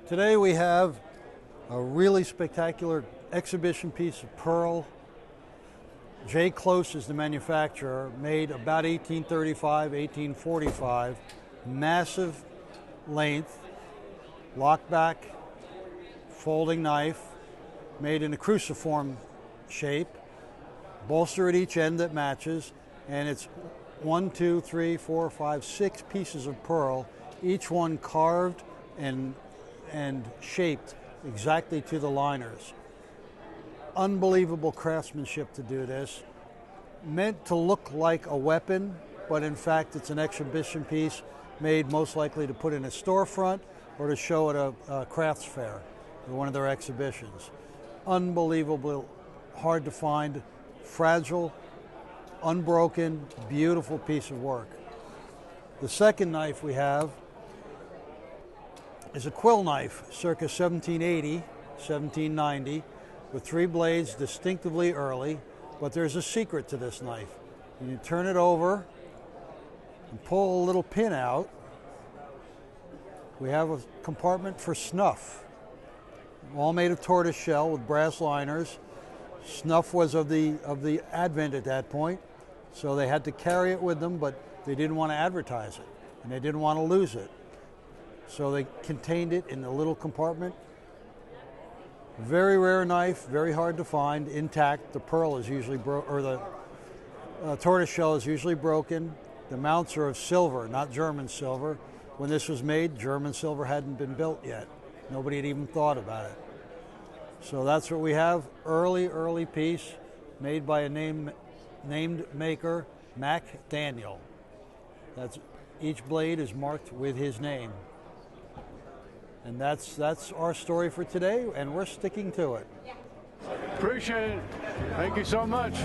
Today we have a really spectacular exhibition piece of pearl. J. Close is the manufacturer, made about 1835, 1845, massive length, lockback, folding knife, made in a cruciform shape, bolster at each end that matches, and it's 1, 2, 3, 4, 5, 6 pieces of pearl, each one carved and shaped exactly to the liners. Unbelievable craftsmanship to do this. Meant to look like a weapon, but in fact it's an exhibition piece made most likely to put in a storefront or to show at a crafts fair or one of their exhibitions. Unbelievable, hard to find, fragile, unbroken, beautiful piece of work. The second knife we have is a quill knife, circa 1780, 1790, with 3 blades, distinctively early, but there's a secret to this knife. You turn it over and pull a little pin out. We have a compartment for snuff, all made of tortoise shell with brass liners. Snuff was of the advent at that point, so they had to carry it with them, but they didn't want to advertise it, and they didn't want to lose it. So they contained it in a little compartment. Very rare knife, very hard to find, intact. The pearl is usually the tortoise shell is usually broken. The mounts are of silver, not German silver. When this was made, German silver hadn't been built yet. Nobody had even thought about it. So that's what we have. Early piece, made by a named maker, Mac Daniel. Each blade is marked with his name. And that's our story for today, and we're sticking to it. Appreciate it. Thank you so much.